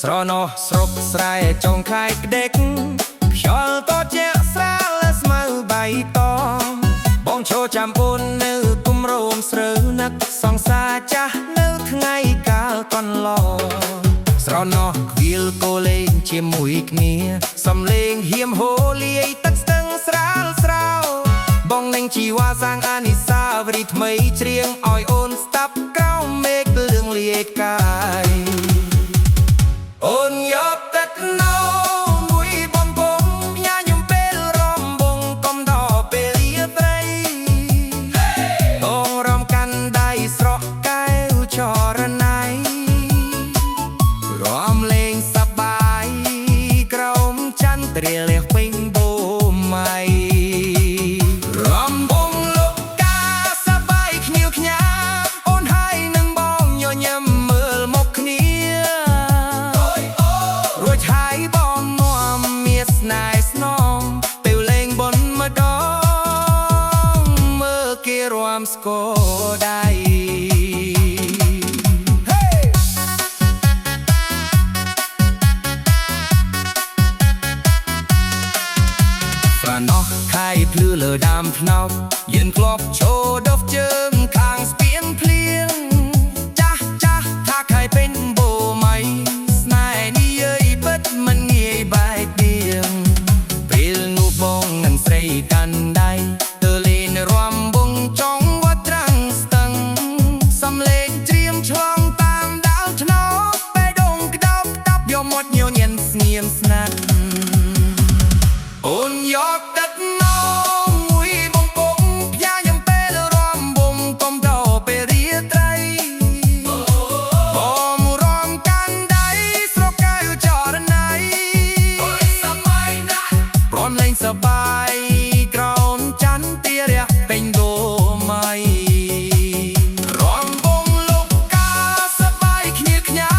ស្រណោះស្រុកស្រែចុងខែកដេកខ្យល់តជាស្រាលស្មៅបៃតងបងឈរចាំអូននៅគុំរោមស្រូវនឹកសង្សារចាស់នៅថ្ងៃកាលកន្លងស្រណោះខ្វៀលគោលេងជាមួយគ្នាសំលេងហៀមហូលាយទឹកស្ទឹងស្រាលស្រាវបងនឹងជីវ៉ាសាងអានិសាវរីយ៍ថ្មីច្រៀងឲ្យអូនស្ដាប់ក្រោមមេឃលឿងលាយកាយអូនយកទឹកណៅមួយបំពងញ៉ាញឹមពេលរំបងកុំដល់ពេលលាត្រីតងរំកាន់ដៃស្រក់កែវចរណៃរំលេងសប្បាយក្រោមចន្ទរាលះពេញបូមៃរំបងលោកកាសប្បាយខ្ញៀវខ្ញាអូនហើយនឹងបងញញឹមមើលមកគ្នារួចហើយបងនាំមានស្នេហ៍ស្នងទៅលេងបនម្ដងមើលគេរាំស្គរដៃណោះខៃភ្លឺលើដើមថ្នោតយិនក្លប់ចូលដុសជើងខាងស្ពានភ្លៀងចាស់ចាស់ថាខៃពេញបូមៃស្នេហ៍នេះយាយពិតមិនងាយបែកបៀងពេលនោះបងនឹងស្រីកាន់ដៃទៅលេងរំបងចង់វត្តត្រាំងស្ទឹងសំលេងច្រៀមឆ្លងតាមដាល់ថ្នោតបេះដូងក្តោបតាប់យកមាត់ញញឹមស្ងៀមស្ងាត់អូនយកទឹកណៅមួយបំពងញ៉ាញឹមពេលរំបងកុំដល់ពេលរាត្រីបងរំកាន់ដៃស្រកកែវចរណៃសប្បាយណាស់ព្រមលេងសប្បាយក្រោមចន្ទទារះពេញបូមៃរំបងលោកកាសប្បាយខ្ញៀវខ្ញា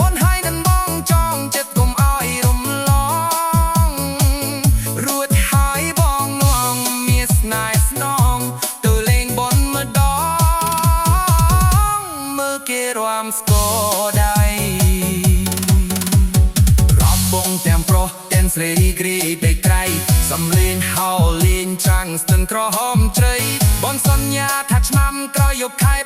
អូនហើយនឹងបងចង់ចិត្តកុំឲ្យរំលងរួចហើយបងនាំមានស្នេហ៍ស្នងទៅលេងបនម្ដងមើលគេរាំស្គរដៃរំបងទាំងប្រុសទាំងស្រីគ្រីពេកក្រៃសំលេងហៅលេងច្រាំងស្ទឹងក្រហមជ្រៃបនសន្យាថាឆ្នាំក្រោយយប់ខែ